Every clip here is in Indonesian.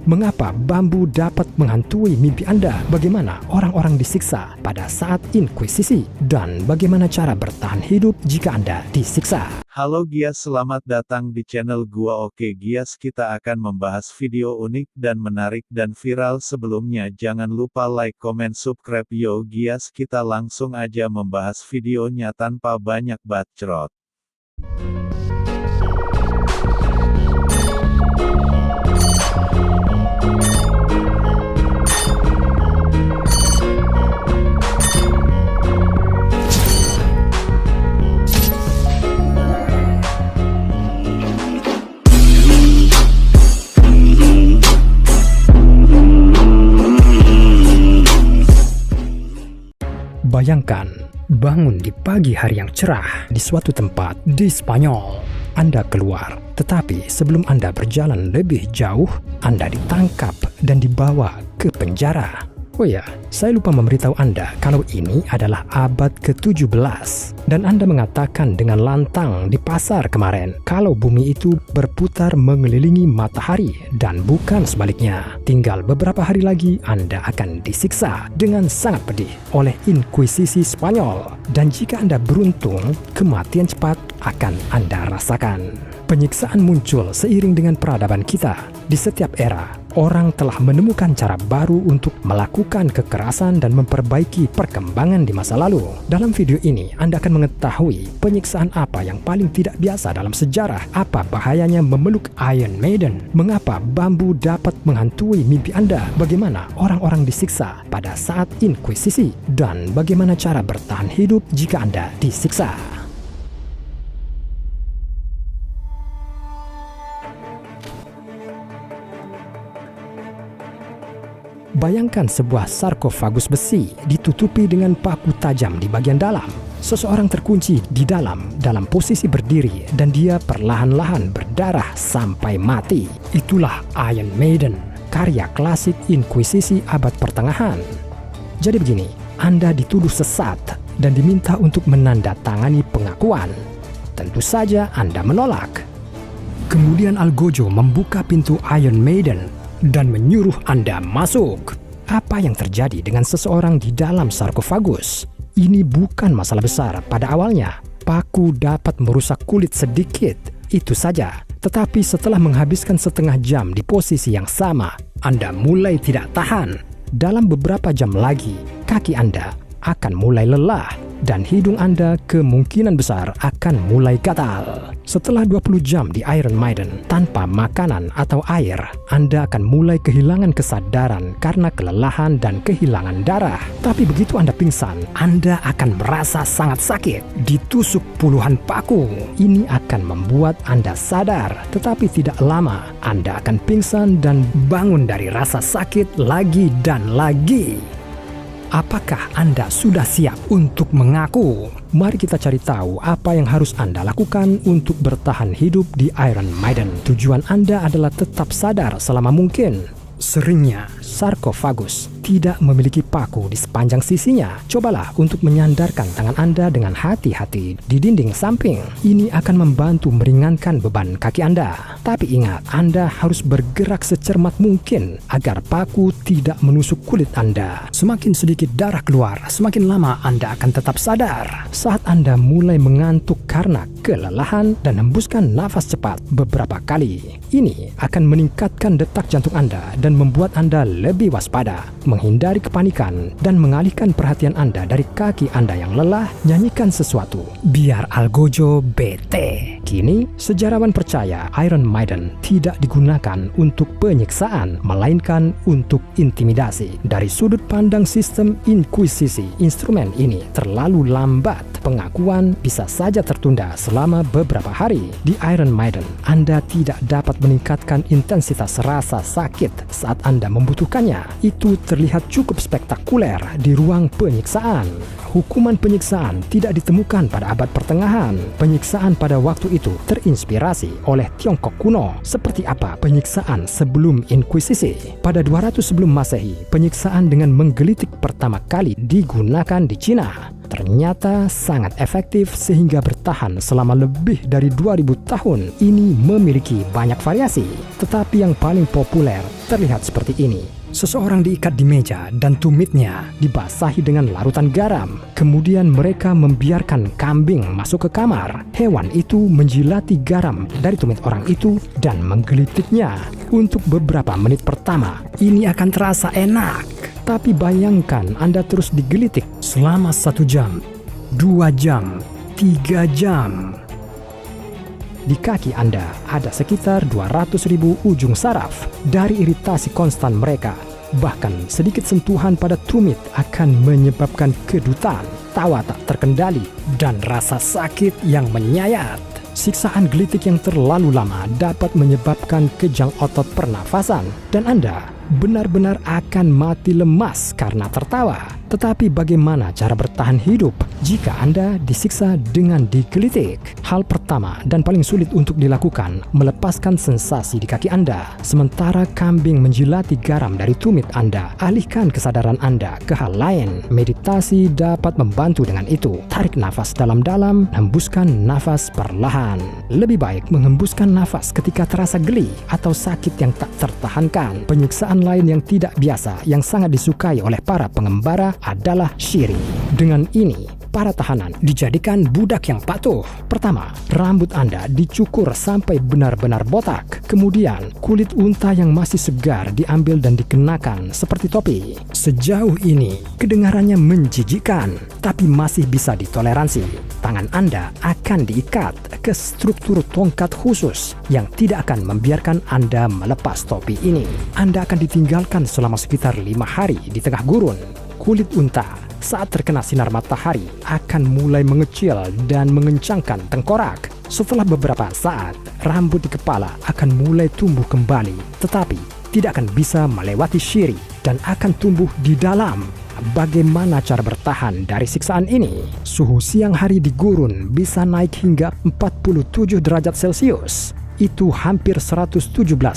Mengapa bambu dapat menghantui mimpi Anda? Bagaimana orang-orang disiksa pada saat inkuisisi? Dan bagaimana cara bertahan hidup jika Anda disiksa? Halo Gias, selamat datang di channel gua. Oke Gias, kita akan membahas video unik dan menarik dan viral. Sebelumnya jangan lupa like, comment, subscribe. Yo Gias, kita langsung aja membahas videonya tanpa banyak bacot. Bayangkan, bangun di pagi hari yang cerah di suatu tempat di Spanyol. Anda keluar, tetapi sebelum Anda berjalan lebih jauh, Anda ditangkap dan dibawa ke penjara. Oh ya, saya lupa memberitahu Anda kalau ini adalah abad ke-17 dan Anda mengatakan dengan lantang di pasar kemarin kalau bumi itu berputar mengelilingi matahari dan bukan sebaliknya. Tinggal beberapa hari lagi Anda akan disiksa dengan sangat pedih oleh inkuisisi Spanyol, dan jika Anda beruntung, kematian cepat akan Anda rasakan. Penyiksaan muncul seiring dengan peradaban kita. Di setiap era, orang telah menemukan cara baru untuk melakukan kekerasan dan memperbaiki perkembangan di masa lalu. Dalam video ini, Anda akan mengetahui penyiksaan apa yang paling tidak biasa dalam sejarah, apa bahayanya memeluk Iron Maiden, mengapa bambu dapat menghantui mimpi Anda, bagaimana orang-orang disiksa pada saat inkuisisi, dan bagaimana cara bertahan hidup jika Anda disiksa. Bayangkan sebuah sarkofagus besi ditutupi dengan paku tajam di bagian dalam. Seseorang terkunci di dalam posisi berdiri dan dia perlahan-lahan berdarah sampai mati. Itulah Iron Maiden, karya klasik inkuisisi abad pertengahan. Jadi begini, Anda dituduh sesat dan diminta untuk menandatangani pengakuan. Tentu saja Anda menolak. Kemudian Algojo membuka pintu Iron Maiden dan menyuruh Anda masuk. Apa yang terjadi dengan seseorang di dalam sarkofagus? Ini bukan masalah besar pada awalnya. Paku dapat merusak kulit sedikit, itu saja. Tetapi setelah menghabiskan setengah jam di posisi yang sama, Anda mulai tidak tahan. Dalam beberapa jam lagi, kaki Anda akan mulai lelah dan hidung Anda kemungkinan besar akan mulai gatal. Setelah 20 jam di Iron Maiden tanpa makanan atau air, Anda akan mulai kehilangan kesadaran karena kelelahan dan kehilangan darah. Tapi begitu Anda pingsan, Anda akan merasa sangat sakit. Ditusuk puluhan paku. Ini akan membuat Anda sadar, tetapi tidak lama Anda akan pingsan dan bangun dari rasa sakit lagi dan lagi. Apakah Anda sudah siap untuk mengaku? Mari kita cari tahu apa yang harus Anda lakukan untuk bertahan hidup di Iron Maiden. Tujuan Anda adalah tetap sadar selama mungkin. Seringnya, sarkofagus tidak memiliki paku di sepanjang sisinya. Cobalah untuk menyandarkan tangan Anda dengan hati-hati di dinding samping. Ini akan membantu meringankan beban kaki Anda. Tapi ingat, Anda harus bergerak secermat mungkin agar paku tidak menusuk kulit Anda. Semakin sedikit darah keluar, semakin lama Anda akan tetap sadar. Saat Anda mulai mengantuk karena kelelahan dan hembuskan nafas cepat beberapa kali, ini akan meningkatkan detak jantung Anda dan membuat Anda lebih waspada, menghindari kepanikan, dan mengalihkan perhatian Anda dari kaki Anda yang lelah. Nyanyikan sesuatu biar Algojo bete. Kini, sejarawan percaya Iron Maiden tidak digunakan untuk penyiksaan, melainkan untuk intimidasi. Dari sudut pandang sistem inkuisisi, instrumen ini terlalu lambat. Pengakuan bisa saja tertunda selama beberapa hari. Di Iron Maiden, Anda tidak dapat meningkatkan intensitas rasa sakit saat Anda membutuhkannya. Itu terlihat cukup spektakuler di ruang penyiksaan. Hukuman penyiksaan tidak ditemukan pada abad pertengahan. Penyiksaan pada waktu itu terinspirasi oleh Tiongkok kuno. Seperti apa penyiksaan sebelum inkuisisi? Pada 200 sebelum Masehi, penyiksaan dengan menggelitik pertama kali digunakan di Cina. ternyata sangat efektif sehingga bertahan selama lebih dari 2000 tahun. Ini memiliki banyak variasi, tetapi yang paling populer terlihat seperti ini. Seseorang diikat di meja dan tumitnya dibasahi dengan larutan garam. Kemudian mereka membiarkan kambing masuk ke kamar. Hewan itu menjilati garam dari tumit orang itu dan menggelitiknya. Untuk beberapa menit pertama, ini akan terasa enak. Tapi bayangkan Anda terus digelitik selama 1 jam, 2 jam, 3 jam. Di kaki Anda ada sekitar 200.000 ujung saraf. Dari iritasi konstan mereka, bahkan sedikit sentuhan pada tumit akan menyebabkan kedutan, tawa tak terkendali, dan rasa sakit yang menyayat. Siksaan gelitik yang terlalu lama dapat menyebabkan kejang otot pernafasan, dan Anda benar-benar akan mati lemas karena tertawa. Tetapi bagaimana cara bertahan hidup jika Anda disiksa dengan digelitik? Hal pertama dan paling sulit untuk dilakukan, melepaskan sensasi di kaki Anda. Sementara kambing menjilati garam dari tumit Anda, alihkan kesadaran Anda ke hal lain. Meditasi dapat membantu dengan itu. Tarik nafas dalam-dalam, hembuskan nafas perlahan. Lebih baik menghembuskan nafas ketika terasa geli atau sakit yang tak tertahankan. Penyiksaan lain yang tidak biasa yang sangat disukai oleh para pengembara adalah shiri. Dengan ini, para tahanan dijadikan budak yang patuh. Pertama, rambut Anda dicukur sampai benar-benar botak. Kemudian, kulit unta yang masih segar diambil dan dikenakan seperti topi. Sejauh ini, kedengarannya menjijikkan, tapi masih bisa ditoleransi. Tangan Anda akan diikat ke struktur tongkat khusus yang tidak akan membiarkan Anda melepas topi ini. Anda akan ditinggalkan selama sekitar 5 hari di tengah gurun. Kulit unta saat terkena sinar matahari akan mulai mengecil dan mengencangkan tengkorak. Setelah beberapa saat, rambut di kepala akan mulai tumbuh kembali, tetapi tidak akan bisa melewati shiri dan akan tumbuh di dalam. Bagaimana cara bertahan dari siksaan ini? Suhu siang hari di gurun bisa naik hingga 47 derajat Celcius. Itu hampir 117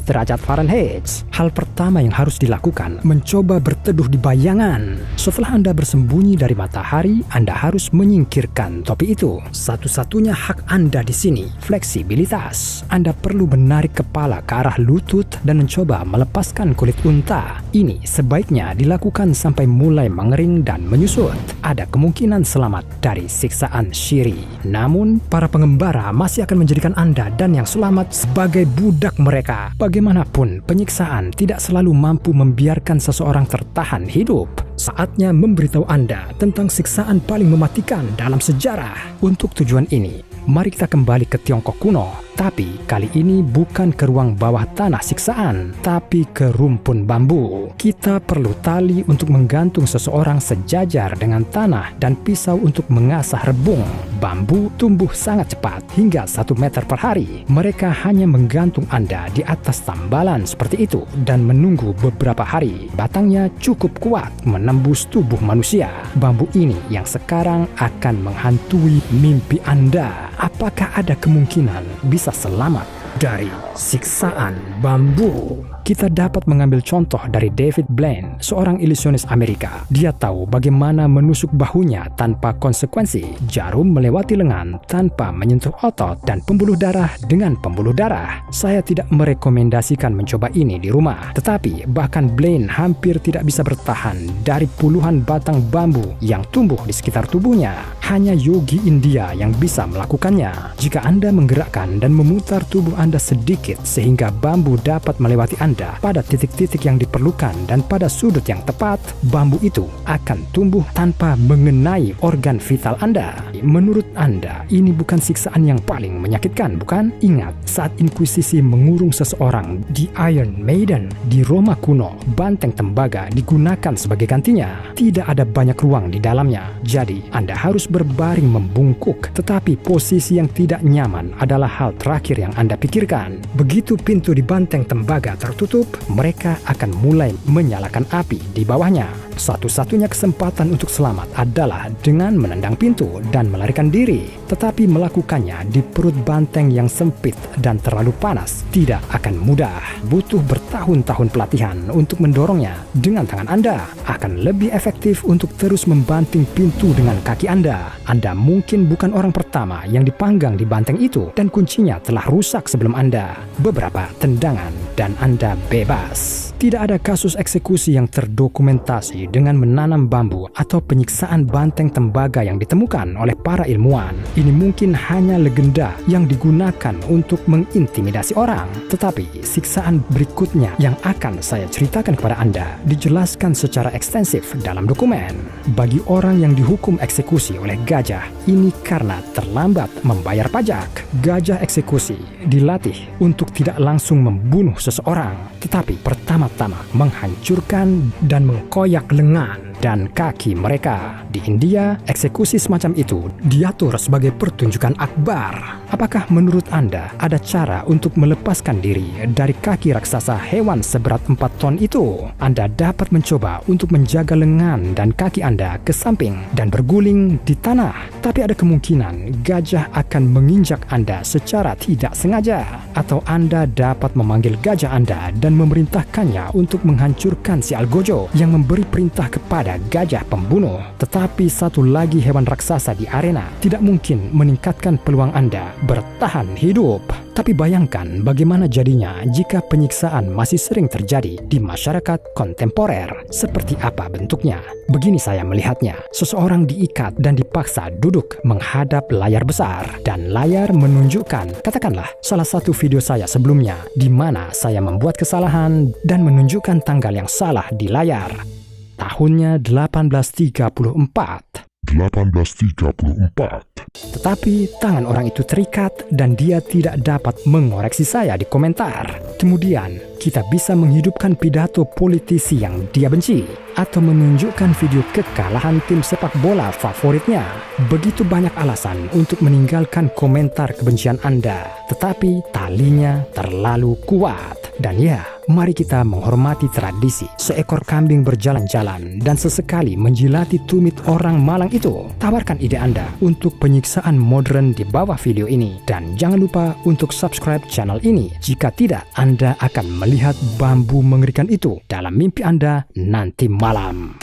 derajat Fahrenheit. Hal pertama yang harus dilakukan, mencoba berteduh di bayangan. Setelah Anda bersembunyi dari matahari, Anda harus menyingkirkan topi itu. Satu-satunya hak Anda di sini, fleksibilitas. Anda perlu menarik kepala ke arah lutut dan mencoba melepaskan kulit unta. Ini sebaiknya dilakukan sampai mulai mengering dan menyusut. Ada kemungkinan selamat dari siksaan shiri. Namun, para pengembara masih akan menjadikan Anda dan yang selamat sebagai budak mereka. Bagaimanapun, penyiksaan tidak selalu mampu membiarkan seseorang tertahan hidup. Saatnya memberitahu Anda tentang siksaan paling mematikan dalam sejarah. Untuk tujuan ini, mari kita kembali ke Tiongkok kuno. Tapi kali ini bukan ke ruang bawah tanah siksaan, tapi ke rumpun bambu. Kita perlu tali untuk menggantung seseorang sejajar dengan tanah dan pisau untuk mengasah rebung. Bambu tumbuh sangat cepat, hingga 1 meter per hari. Mereka hanya menggantung Anda di atas tambalan seperti itu dan menunggu beberapa hari. Batangnya cukup kuat menembus tubuh manusia. Bambu ini yang sekarang akan menghantui mimpi Anda. Apakah ada kemungkinan bisa selamat dari siksaan bambu? Kita dapat mengambil contoh dari David Blaine, seorang ilusionis Amerika. Dia tahu bagaimana menusuk bahunya tanpa konsekuensi, jarum melewati lengan tanpa menyentuh otot, dan pembuluh darah dengan pembuluh darah. Saya tidak merekomendasikan mencoba ini di rumah, tetapi bahkan Blaine hampir tidak bisa bertahan dari puluhan batang bambu yang tumbuh di sekitar tubuhnya. Hanya yogi India yang bisa melakukannya. Jika Anda menggerakkan dan memutar tubuh Anda sedikit sehingga bambu dapat melewati Anda pada titik-titik yang diperlukan dan pada sudut yang tepat, bambu itu akan tumbuh tanpa mengenai organ vital Anda. Menurut Anda, ini bukan siksaan yang paling menyakitkan, bukan? Ingat, saat Inkuisisi mengurung seseorang di Iron Maiden di Roma kuno, banteng tembaga digunakan sebagai gantinya. Tidak ada banyak ruang di dalamnya, jadi Anda harus berbaring membungkuk, tetapi posisi yang tidak nyaman adalah hal terakhir yang Anda pikirkan. Begitu pintu di banteng tembaga tertutup, mereka akan mulai menyalakan api di bawahnya. Satu-satunya kesempatan untuk selamat adalah dengan menendang pintu dan melarikan diri. Tetapi melakukannya di perut banteng yang sempit dan terlalu panas tidak akan mudah. Butuh bertahun-tahun pelatihan untuk mendorongnya dengan tangan Anda. Akan lebih efektif untuk terus membanting pintu dengan kaki Anda. Anda mungkin bukan orang pertama yang dipanggang di banteng itu dan kuncinya telah rusak sebelum Anda. Beberapa tendangan dan Anda bebas. Tidak ada kasus eksekusi yang terdokumentasi dengan menanam bambu atau penyiksaan banteng tembaga yang ditemukan oleh para ilmuwan. Ini mungkin hanya legenda yang digunakan untuk mengintimidasi orang. Tetapi siksaan berikutnya yang akan saya ceritakan kepada Anda dijelaskan secara ekstensif dalam dokumen. Bagi orang yang dihukum eksekusi oleh gajah, ini karena terlambat membayar pajak. Gajah eksekusi dilatih untuk tidak langsung membunuh seseorang, tetapi pertama-tama menghancurkan dan mengkoyak lengan dan kaki mereka. Di India, eksekusi semacam itu diatur sebagai pertunjukan akbar. Apakah menurut Anda ada cara untuk melepaskan diri dari kaki raksasa hewan seberat 4 ton itu? Anda dapat mencoba untuk menjaga lengan dan kaki Anda ke samping dan berguling di tanah. Tapi ada kemungkinan gajah akan menginjak Anda secara tidak sengaja. Atau Anda dapat memanggil gajah Anda dan memerintahkannya untuk menghancurkan si Algojo yang memberi perintah kepada gajah pembunuh. Tetapi satu lagi hewan raksasa di arena tidak mungkin meningkatkan peluang Anda bertahan hidup. Tapi bayangkan bagaimana jadinya jika penyiksaan masih sering terjadi di masyarakat kontemporer. Seperti apa bentuknya? Begini saya melihatnya. Seseorang diikat dan dipaksa duduk menghadap layar besar. Dan layar menunjukkan, katakanlah, salah satu video saya sebelumnya di mana saya membuat kesalahan dan menunjukkan tanggal yang salah di layar. Tahunnya 1834. Tetapi tangan orang itu terikat dan dia tidak dapat mengoreksi saya di komentar. Kemudian kita bisa menghidupkan pidato politisi yang dia benci atau menunjukkan video kekalahan tim sepak bola favoritnya. Begitu banyak alasan untuk meninggalkan komentar kebencian Anda, tetapi talinya terlalu kuat. Dan ya, mari kita menghormati tradisi. Seekor kambing berjalan-jalan dan sesekali menjilati tumit orang malang itu. Tawarkan ide Anda untuk penyiksaan modern di bawah video ini. Dan jangan lupa untuk subscribe channel ini. Jika tidak, Anda akan melihat bambu mengerikan itu dalam mimpi Anda nanti malam.